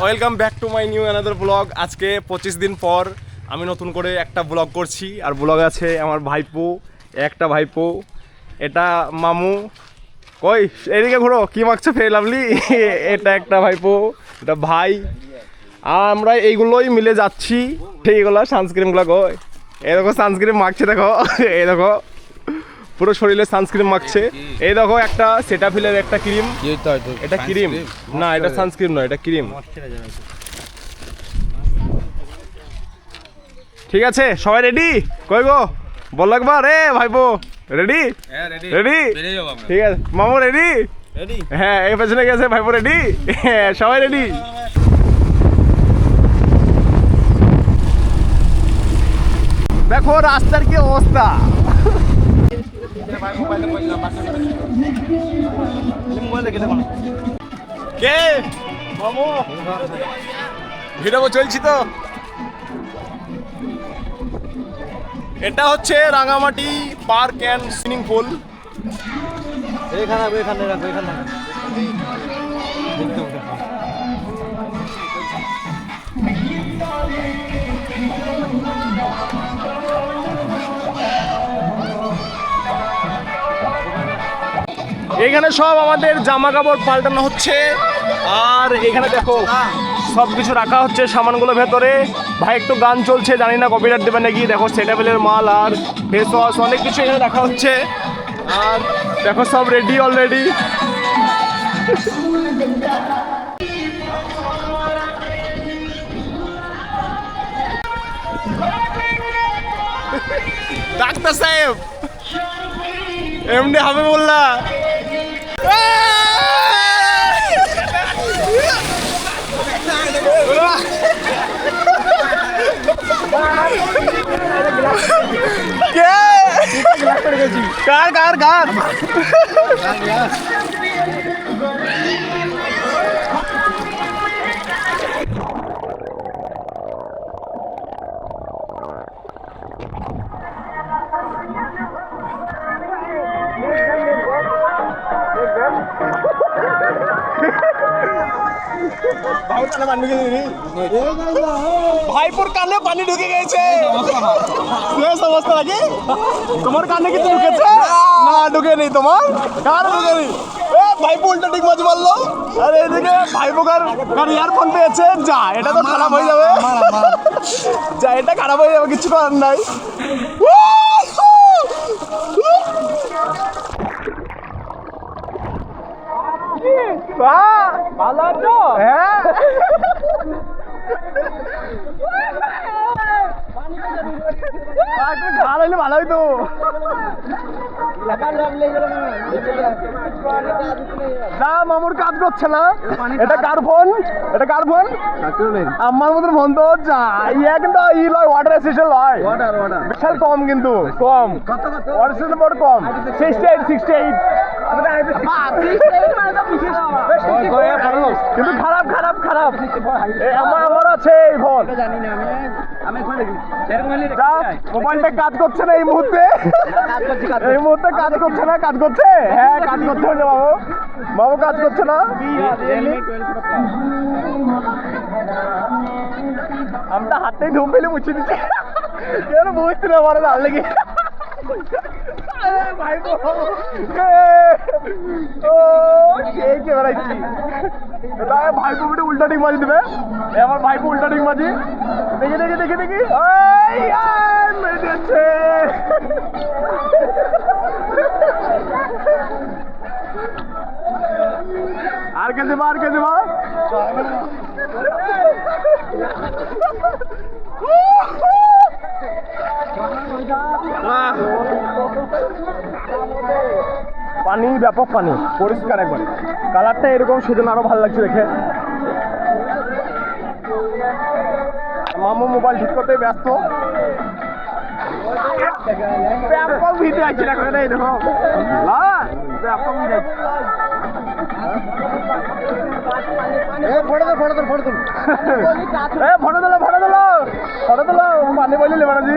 Welcome back to my new another blog. আজকে 25 দিন পর আমি নতুন করে একটা ব্লগ করছি। আর ব্লগ আছে আমার ভাইপো, একটা ভাইপো, এটা মামু। কই এদিকে ঘুরো, কি মাখছো ফের লাভলি? এটা একটা ভাইপো, এটা ভাই। আর আমরা এইগুলোই মিলে যাচ্ছি। এইগুলো সানস্ক্রিনগুলো কই, এই দেখো সানস্ক্রিন মাখছে, দেখো এই দেখো পুরো শরীরে সানস্ক্রিন মাখছে। এই দেখো একটা সেটাফিলের একটা ক্রিম, এটা ক্রিম না, এটা সানস্ক্রিন নয়, এটা ক্রিম। ঠিক আছে, সবাই রেডি? কই গো বল একবার, রে ভাইপো রেডি? রেডি? ঠিক আছে মামু রেডি? হ্যাঁ, এই পেছনে গেছে ভাইপো রেডি? হ্যাঁ, সবাই রেডি? দেখো রাস্তার কি অবস্থা। কে মামু? ভিডিও চলছি তো। এটা হচ্ছে Rangamati park and swimming pool. এখানে সব আমাদের জামা কাপড় পাল্টানো হচ্ছে। আর এখানে দেখো সব কিছু রাখা হচ্ছে সামানগুলো ভেতরে। ভাই একটু গান চলছে, জানি না কপিরাইট দেবে নাকি। দেখো সেটাবেলের মাল আর ফেস ওয়াশ অনেক কিছু এখানে রাখা হচ্ছে। আর দেখো সব রেডি অলরেডি। ডাক্তার সাহেব এমনি হবে বললা। কার কার কার ভাইপোর কানে পানি ঢুকে গেছে। অবস্থা নাকি তোমার কানে কিছু ঢুকেছে? না ঢুকে নেই তোমার, কার ঢুকে নেই? ভাইপো উল্টা ঠিক মাছ মারলো। আর এদিকে ভাইপো কার ইয়ারফোন পেয়েছে। যা, এটা তো খারাপ হয়ে যাবে। যা, এটা খারাপ হয়ে যাবে, কিছু করার নাই। ভালো আছো? হ্যাঁ, ভালো হইলে ভালো হইতো। মামুর কাজ করছে না। এটা কার ফোন? এটা কার ফোন? আমার মতো ফোন তো যা ইয়া, কিন্তু ই লয়, ওয়াটার অ্যাসিস্ট্যান্ট লয়, বিশাল কম, কিন্তু কম অ্যাসিস্ট্যান্ট বড় কম। 68 কিন্তু খারাপ খারাপ খারাপ। আমার আছে এই ফোন, মোবাইলটা কাজ করছে না এই মুহূর্তে। এই মুহূর্তে কাজ করছে না। কাজ করছে? হ্যাঁ কাজ করছে না বাবু, বাবু কাজ করছে না। আমরা হাতেই ধুম ফেলে মুছে দিচ্ছি, কেন বুঝতে না পারে তার লেগে। ভাইপো উল্টা ঠিক মাঝি দেবে। আমার ভাইপো উল্টা ঠিক মাঝি। দেখি দেখি দেখি দেখি আর কে দেবা, আর কে দেবা? পানি, ব্যাপক পানি, পরিষ্কার একবার। কালারটা এরকম, সেজন্য আরো ভালো লাগছে দেখে। মামু মোবাইল ঠিক করতে ব্যস্ত। ব্যাপক ভিড় আছে দেখো, এই দেখো ব্যাপক ভিড় আছে। ফটো তোলো, ফটো তোলো, ফটো তোলো, ফটো তোলো, ফটো তোলো। পানি বললি লেবানাজি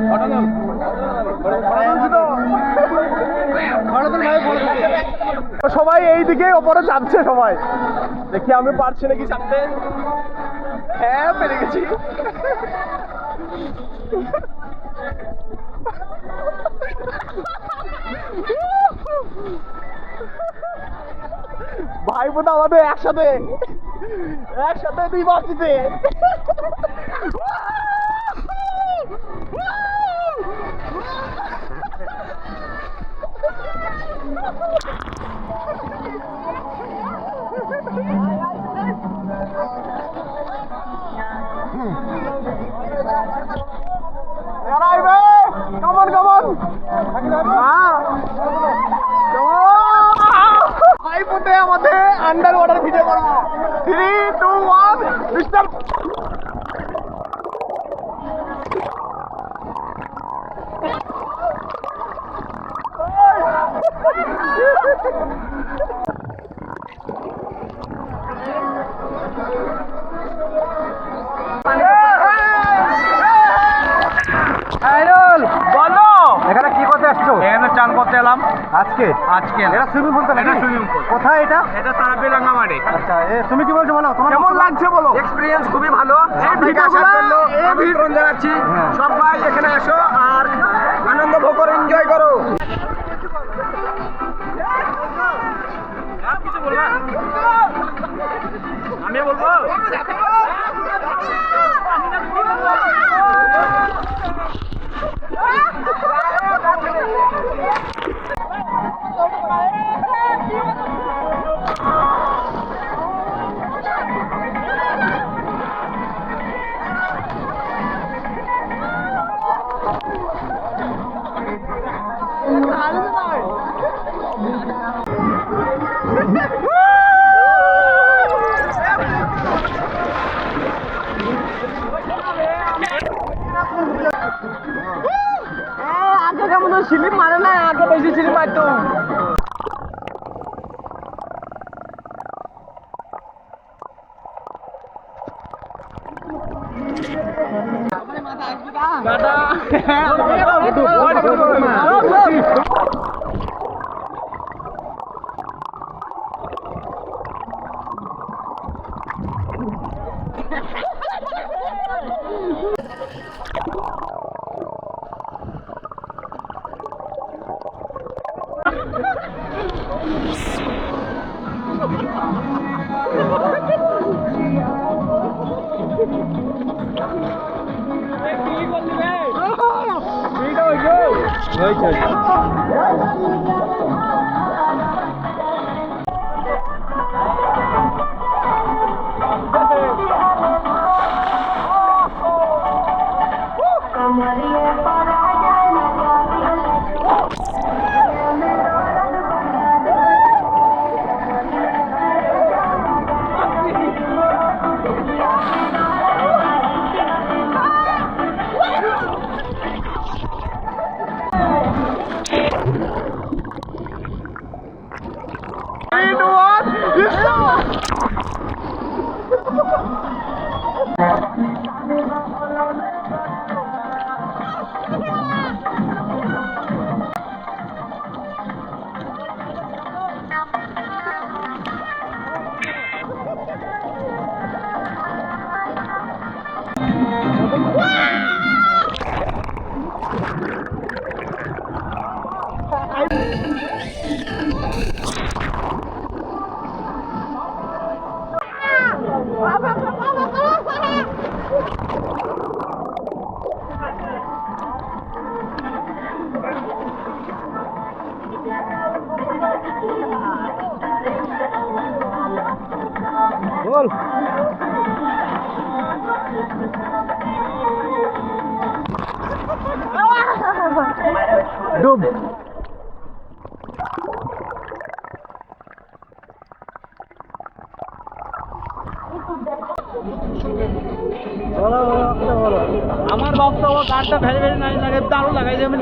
ফটো তোল, ফটো তুলছি তো। ফটো তোল ভাই, ফটো সবাই এইদিকে ওপরে চাপছে সবাই, দেখি আমি পারছি নাকি চাপতে। হ্যাঁ পেরে গেছি। ভাই বোন আমাদের একসাথে একসাথে দুই বাসিতে। Come on, come on. ভাই পুতে আমাদের আন্ডার ওয়াটার ভিডিও করবো। 3, 2, 1 মিস্টার। এখানে কি করতে আসছো? এখানে চান করতে এলাম আজকে আজকে। এটা সুইমিং পুল তো নাকি? এটা সুইমিং পুল। কোথায় এটা? এটা তারাপি রাঙ্গামাটি। আচ্ছা তুমি কি বলছো বলো, তোমার কেমন লাগছে বলো? এক্সপেরিয়েন্স খুবই ভালো। এই ভিডিওগুলো আমন্ত্রণ জানাচ্ছি হ্যাঁ। সবাই এখানে আসো আর আনন্দ ভোগ করো, এনজয় করো। কিছু বলবা? আমি বলবো আগে কেমন স্লিপ মারে না, আগে বেশি স্লিপ মারতো। বল। ডুব। আমার বক্তব্য গানটা ভেরি ভেরি নাইস লাগে, দারুণ লাগাই যে আমি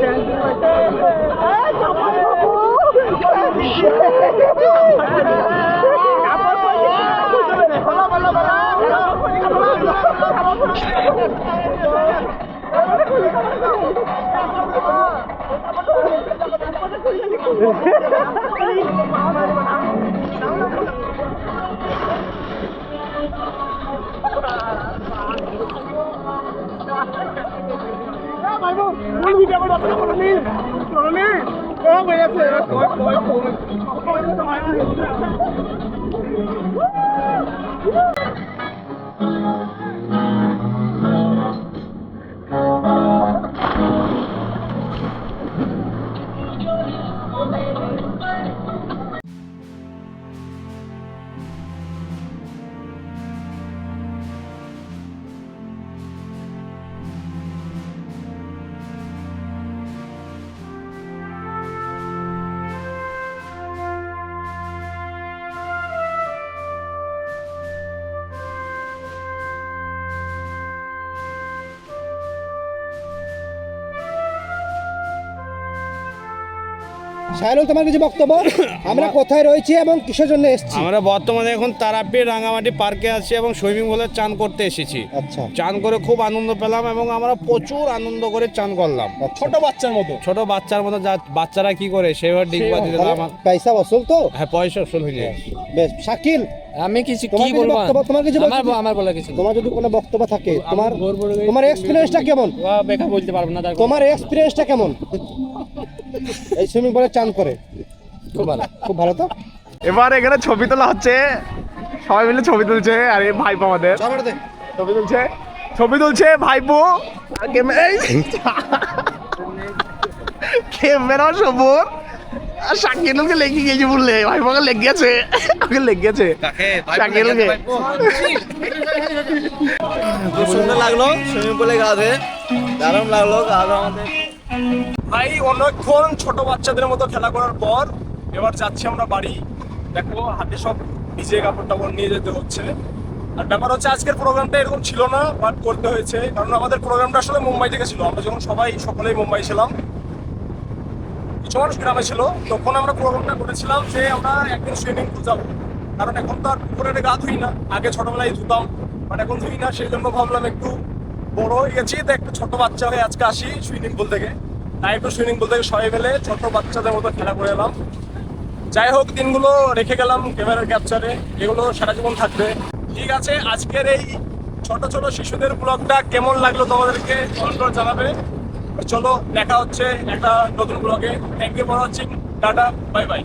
শাহরুল, তোমার কিছু বক্তব্য? আমরা কোথায় রয়েছি এবং কিসের জন্য এসেছি? আমরা বর্তমানে এখন তারাপীঠ রাঙামাটি পার্কে আছি এবং সুইমিং পুলে চান করতে এসেছি। আচ্ছা, চান করে খুব আনন্দ পেলাম এবং আমরা প্রচুর আনন্দ করে চান করলাম। ছোট বাচ্চার মতো। ছোট বাচ্চার মতো বাচ্চারা কি করে সেভাবে ডিগবা দিতে আমার। পয়সা বসুল তো? হ্যাঁ, পয়সা আসল হয়ে যায়। বেশ, শাকিল, আমি কিছু তোমার কি কিছু বলবো? বক্তব্য? তোমার কিছু বক্তব্য? আমার বলা কিছু তোমার যদি কোনো বক্তব্য থাকে, তোমার এক্সপিরিয়েন্সটা কেমন? বেকার বলতে পারবো না। তোমার এক্সপিরিয়েন্সটা কেমন এই সুইমিং পুলে চান করে? খুব ভালো। খুব ভালো তো? এবার এখানে ছবি তোলা হচ্ছে, সবাই মিলে ছবি তুলছে। আর এই ভাইপো আমাদের ছবি তুলছে ভাইপো। আর ক্যামেরা সবর আর শাকিলকে লেগে গেছে বললে, ভাইপোকে লেগে গেছে, ওকে লেগে গেছে শাকিলকে। খুব সুন্দর লাগলো সুইমিং পুলে গা ধুয়ে, দারুণ লাগলো গা ধোয়া আমাদের। ভাই অনেকক্ষণ ছোট বাচ্চাদের মতো খেলা করার পর এবার যাচ্ছি আমরা বাড়ি। দেখো হাতে সব ভিজে কাপড় টাপড় নিয়ে যেতে হচ্ছে। আর ব্যাপার হচ্ছে আজকের প্রোগ্রামটা এরকম ছিল না, বাট করতে হয়েছে কারণ আমাদের প্রোগ্রামটা আসলে মুম্বাই থেকে ছিল। আমরা যখন সকলেই মুম্বাই ছিলাম, কিছু মানুষ গ্রামে ছিল, তখন আমরা প্রোগ্রামটা করেছিলাম যে আমরা একদিন সুইমিং পুল যাবো। কারণ এখন তো আর পুকুরে গা ধুই না, আগে ছোটবেলায় ধুতাম, বাট এখন ধুই না। সেই জন্য ভাবলাম একটু বড় হয়ে গেছি, তো একটু ছোট বাচ্চা হয়ে আজকে আসি সুইমিং পুল থেকে। তাই একটু সুইমিং পুল থেকে সবাই মিলে ছোট বাচ্চাদের মতো খেলা করে এলাম। যাই হোক, দিনগুলো রেখে গেলাম ক্যামেরার ক্যাপচারে, এগুলো সারা জীবন থাকবে। ঠিক আছে, আজকের এই ছোট ছোট শিশুদের ব্লগটা কেমন লাগলো তোমাদেরকে কমেন্ট করে জানাবে। চলো দেখা হচ্ছে একটা নতুন ব্লগে। Thank you for watching, tata, bye by.